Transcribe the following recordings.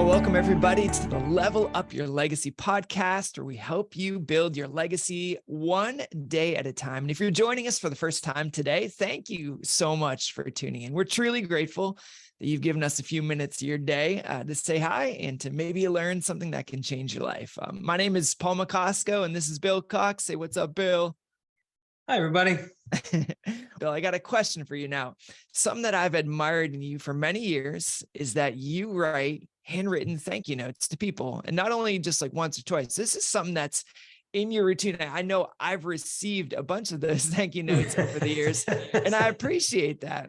Well, welcome everybody to the Level Up Your Legacy podcast, where we help you build your legacy one day at a time. And if you're joining us for the first time today, thank you so much for tuning in. We're truly grateful that you've given us a few minutes of your day to say hi and to maybe learn something that can change your life. My name is Paul McCosco, and this is Bill Cox. Say what's up, Bill. Hi, everybody. Bill, I got a question for you now. Something that I've admired in you for many years is that you write handwritten thank you notes to people, and not only just like once or twice. This is something that's in your routine. I know I've received a bunch of those thank you notes over the years, and I appreciate that.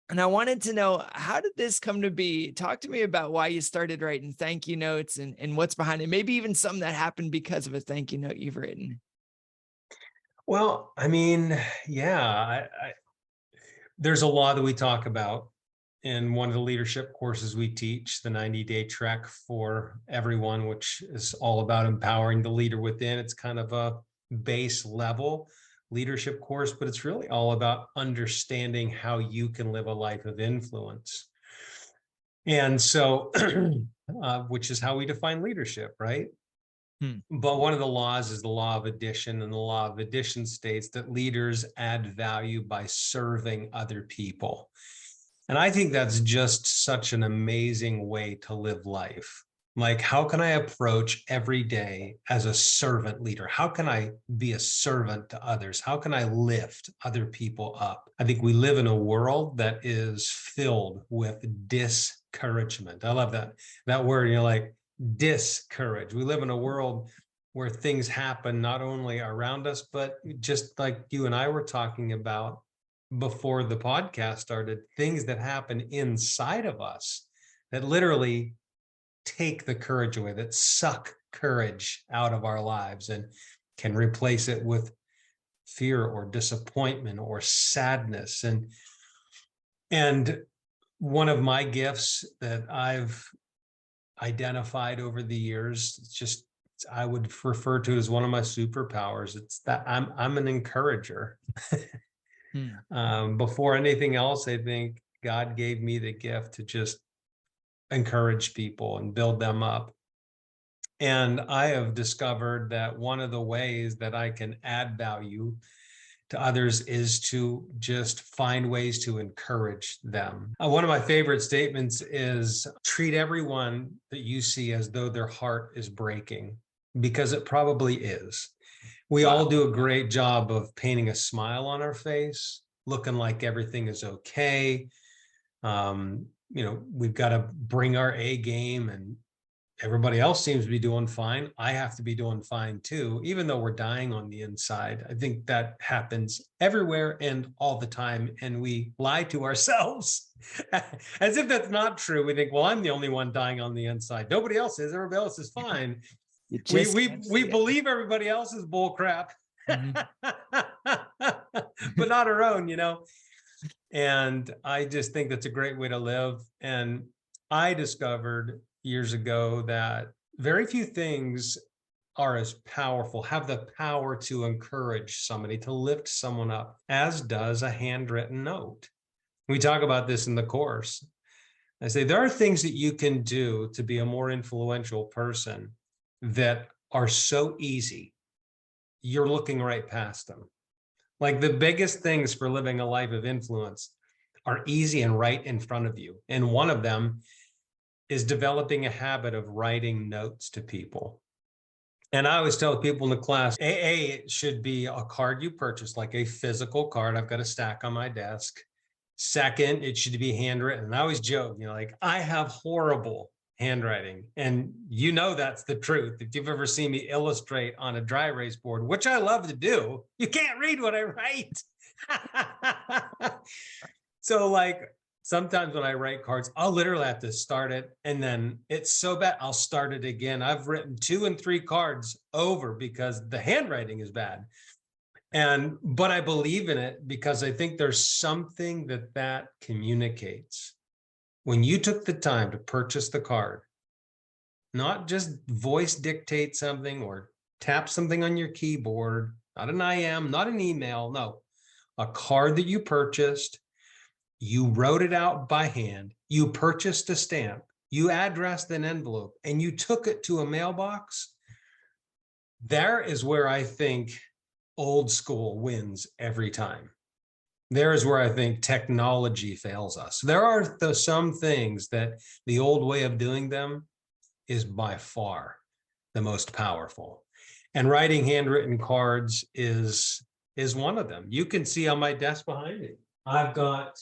And I wanted to know, how did this come to be? Talk to me about why you started writing thank you notes and what's behind it. Maybe even something that happened because of a thank you note you've written. Well, there's a law that we talk about in one of the leadership courses we teach, the 90-day trek for everyone, which is all about empowering the leader within. It's kind of a base level leadership course, but it's really all about understanding how you can live a life of influence. And so, which is how we define leadership, right? But one of the laws is the law of addition, and the law of addition states that leaders add value by serving other people. And I think that's just such an amazing way to live life. Like, how can I approach every day as a servant leader? How can I be a servant to others? How can I lift other people up? I think we live in a world that is filled with discouragement. I love that word, like discourage. We live in a world where things happen not only around us, but just like you and I were talking about before the podcast started, things that happen inside of us that literally take the courage away, that suck courage out of our lives and can replace it with fear or disappointment or sadness. And one of my gifts that I've identified over the years, I would refer to as one of my superpowers. It's that I'm an encourager. Before anything else, I think God gave me the gift to just encourage people and build them up. And I have discovered that one of the ways that I can add value to others is to just find ways to encourage them. One of my favorite statements is, treat everyone that you see as though their heart is breaking, because it probably is. We all do a great job of painting a smile on our face, looking like everything is okay. We've got to bring our A game, and everybody else seems to be doing fine. I have to be doing fine too, even though we're dying on the inside. I think that happens everywhere and all the time. And we lie to ourselves as if that's not true. We think, well, I'm the only one dying on the inside. Nobody else is. Everybody else is fine. We believe everybody else is bull crap, but not our own, And I just think that's a great way to live. And I discovered years ago that very few things are as powerful, have the power to encourage somebody, to lift someone up, as does a handwritten note. We talk about this in the course. I say there are things that you can do to be a more influential person that are so easy, you're looking right past them. Like, the biggest things for living a life of influence are easy and right in front of you. And one of them is developing a habit of writing notes to people. And I always tell people in the class, it should be a card you purchase, like a physical card. I've got a stack on my desk. Second, it should be handwritten. And I always joke, I have horrible handwriting. And that's the truth. If you've ever seen me illustrate on a dry erase board, which I love to do, you can't read what I write. So sometimes when I write cards, I'll literally have to start it, and then it's so bad, I'll start it again. I've written 2 and 3 cards over because the handwriting is bad. But I believe in it because I think there's something that communicates. When you took the time to purchase the card, not just voice dictate something or tap something on your keyboard, not an IM, not an email, no, a card that you purchased, you wrote it out by hand, you purchased a stamp, you addressed an envelope and you took it to a mailbox, there is where I think old school wins every time. There is where I think technology fails us. There are some things that the old way of doing them is by far the most powerful. And writing handwritten cards is one of them. You can see on my desk behind me, I've got,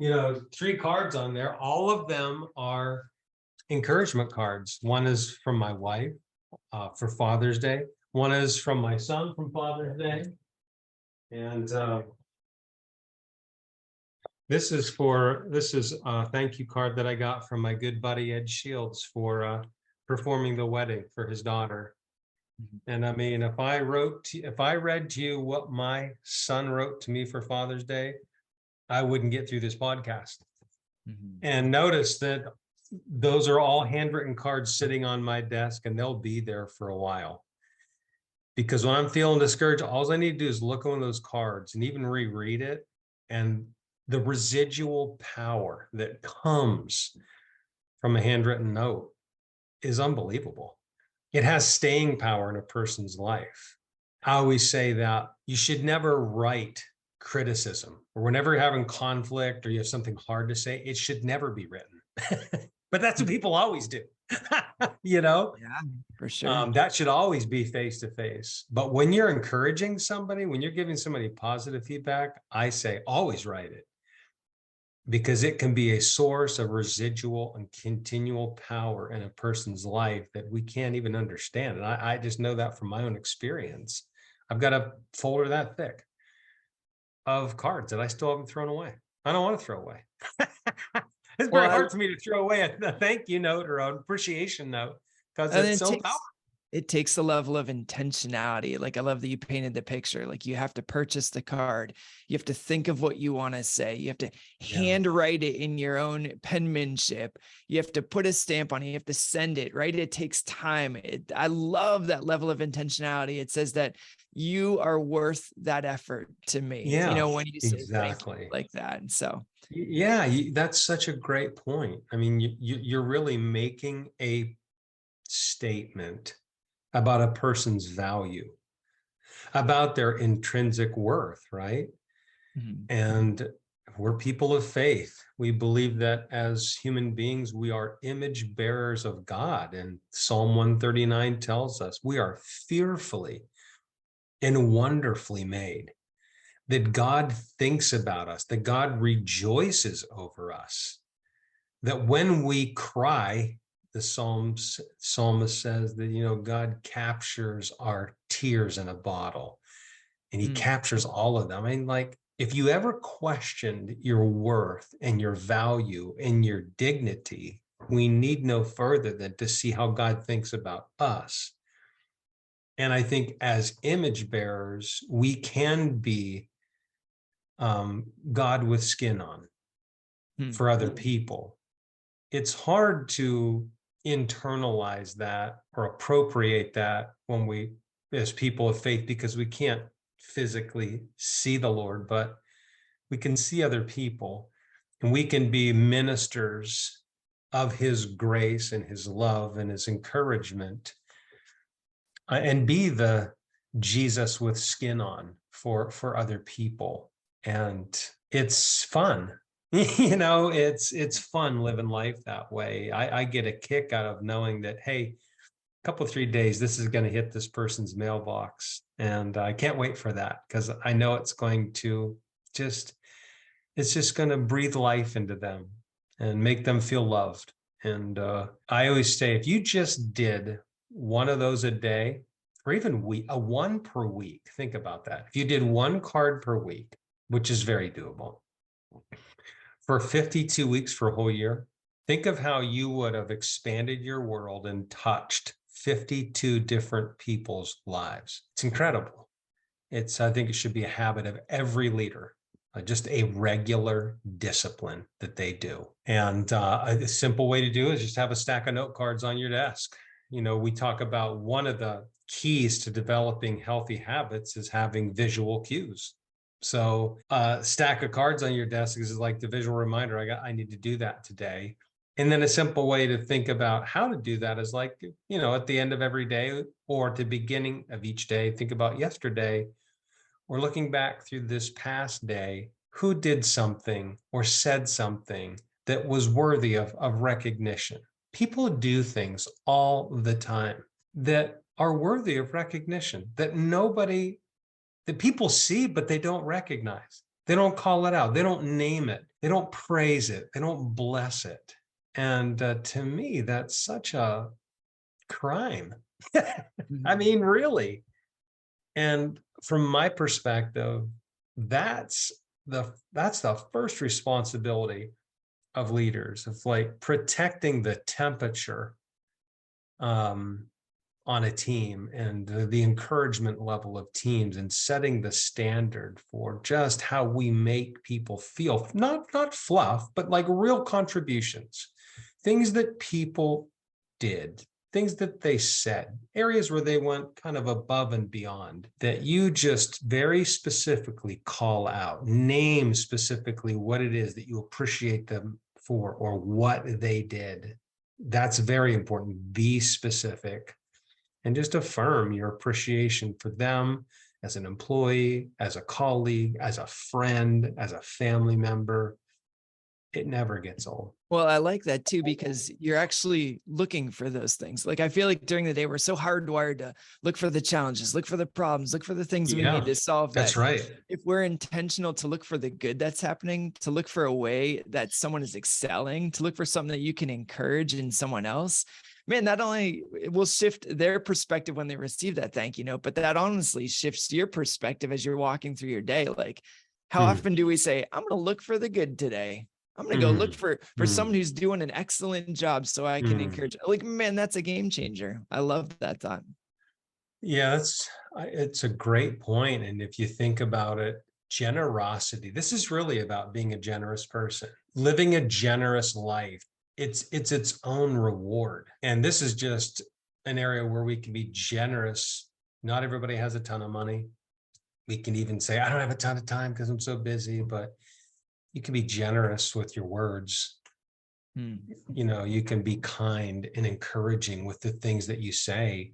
3 cards on there. All of them are encouragement cards. One is from my wife for Father's Day. One is from my son from Father's Day. And this is a thank you card that I got from my good buddy Ed Shields for performing the wedding for his daughter. And I mean, if I read to you what my son wrote to me for Father's Day, I wouldn't get through this podcast. And notice that those are all handwritten cards sitting on my desk, and they'll be there for a while. Because when I'm feeling discouraged, all I need to do is look at one of those cards and even reread it. And the residual power that comes from a handwritten note is unbelievable. It has staying power in a person's life. I always say that you should never write criticism, or whenever you're having conflict or you have something hard to say, it should never be written. But that's what people always do. Yeah, for sure. That should always be face to face. But when you're encouraging somebody, when you're giving somebody positive feedback, I say always write it, because it can be a source of residual and continual power in a person's life that we can't even understand. And I just know that from my own experience. I've got a folder that thick of cards that I still haven't thrown away. I don't want to throw away. It's very hard for me to throw away a thank you note or an appreciation note, because it's so powerful. It takes a level of intentionality. Like, I love that you painted the picture. Like, you have to purchase the card. You have to think of what you want to say. You have to handwrite it in your own penmanship. You have to put a stamp on it. You have to send it, right? It takes time. I love that level of intentionality. It says that you are worth that effort to me. Yeah, When you say exactly thank you like that. And so, yeah, that's such a great point. I mean, you're really making a statement about a person's value, about their intrinsic worth, right? And we're people of faith. We believe that as human beings, we are image bearers of God. And Psalm 139 tells us we are fearfully and wonderfully made, that God thinks about us, that God rejoices over us, that when we cry, the psalmist says that, God captures our tears in a bottle, and he captures all of them. I mean, like, if you ever questioned your worth and your value and your dignity, we need no further than to see how God thinks about us. And I think as image bearers, we can be God with skin on for other people. It's hard to internalize that or appropriate that when we, as people of faith, because we can't physically see the Lord, but we can see other people, and we can be ministers of his grace and his love and his encouragement, and be the Jesus with skin on for other people. And it's fun. It's fun living life that way. I get a kick out of knowing that, hey, a couple of 3 days, this is going to hit this person's mailbox. And I can't wait for that, because I know it's going to it's just going to breathe life into them and make them feel loved. And I always say, if you just did one of those a day, or even one per week, think about that. If you did one card per week, which is very doable, for 52 weeks for a whole year, think of how you would have expanded your world and touched 52 different people's lives. It's incredible. I think it should be a habit of every leader, just a regular discipline that they do. And a simple way to do it is just have a stack of note cards on your desk. We talk about one of the keys to developing healthy habits is having visual cues. So a stack of cards on your desk is like the visual reminder, I need to do that today. And then a simple way to think about how to do that is like, at the end of every day or at the beginning of each day, think about yesterday or looking back through this past day, who did something or said something that was worthy of recognition. People do things all the time that are worthy of recognition, that people see, but they don't recognize. They don't call it out. They don't name it. They don't praise it. They don't bless it. And to me, that's such a crime. I mean, really. And from my perspective, that's the first responsibility of leaders, of like protecting the temperature on a team and the encouragement level of teams, and setting the standard for just how we make people feel, not fluff, but like real contributions, things that people did, things that they said, areas where they went kind of above and beyond, that you just very specifically call out, name specifically what it is that you appreciate them for or what they did. That's very important. Be specific and just affirm your appreciation for them as an employee, as a colleague, as a friend, as a family member. It never gets old. Well, I like that too, because you're actually looking for those things. Like, I feel like during the day, we're so hardwired to look for the challenges, look for the problems, look for the things we need to solve. That's right. If we're intentional to look for the good that's happening, to look for a way that someone is excelling, to look for something that you can encourage in someone else, man, not only it will shift their perspective when they receive that thank you note, but that honestly shifts your perspective as you're walking through your day. Like, how often do we say, I'm going to look for the good today? I'm going to go look for someone who's doing an excellent job so I can encourage. Like, man, that's a game changer. I love that thought. Yeah, it's a great point. And if you think about it, generosity, this is really about being a generous person, living a generous life. It's its own reward. And this is just an area where we can be generous. Not everybody has a ton of money. We can even say, I don't have a ton of time because I'm so busy, but you can be generous with your words. You can be kind and encouraging with the things that you say.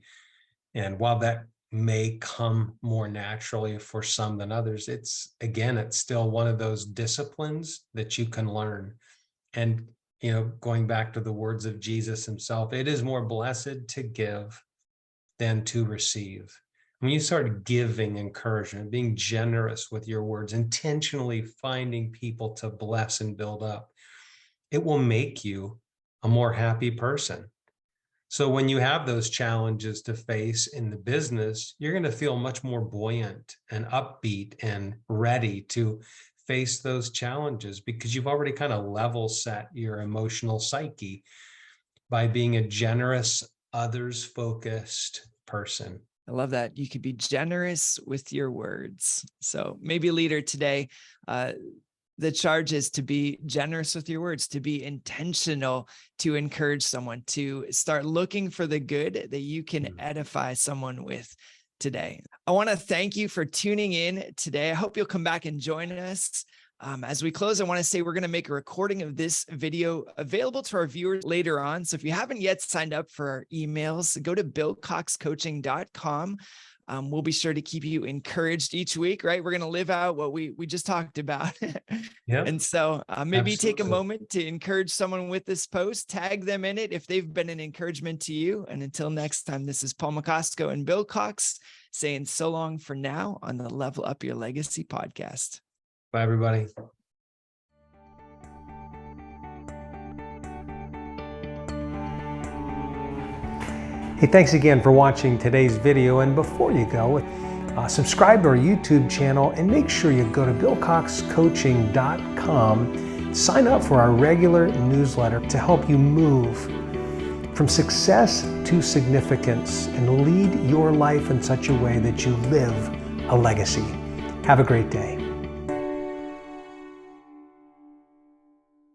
And while that may come more naturally for some than others, it's still one of those disciplines that you can learn. And, going back to the words of Jesus himself, it is more blessed to give than to receive. When you start giving encouragement, being generous with your words, intentionally finding people to bless and build up, it will make you a more happy person. So when you have those challenges to face in the business, you're going to feel much more buoyant and upbeat and ready to face those challenges because you've already kind of level set your emotional psyche by being a generous, others-focused person. I love that. You could be generous with your words. So maybe, leader, today, the charge is to be generous with your words, to be intentional, to encourage someone, to start looking for the good that you can edify someone with today. I want to thank you for tuning in today. I hope you'll come back and join us. As we close, I want to say we're going to make a recording of this video available to our viewers later on. So if you haven't yet signed up for our emails, go to billcoxcoaching.com. We'll be sure to keep you encouraged each week, right? We're going to live out what we just talked about. Yeah. And so maybe take a moment to encourage someone with this post, tag them in it if they've been an encouragement to you. And until next time, this is Paul McCosco and Bill Cox saying so long for now on the Level Up Your Legacy podcast. Bye, everybody. Hey, thanks again for watching today's video. And before you go, subscribe to our YouTube channel and make sure you go to billcoxcoaching.com, sign up for our regular newsletter to help you move from success to significance and lead your life in such a way that you live a legacy. Have a great day.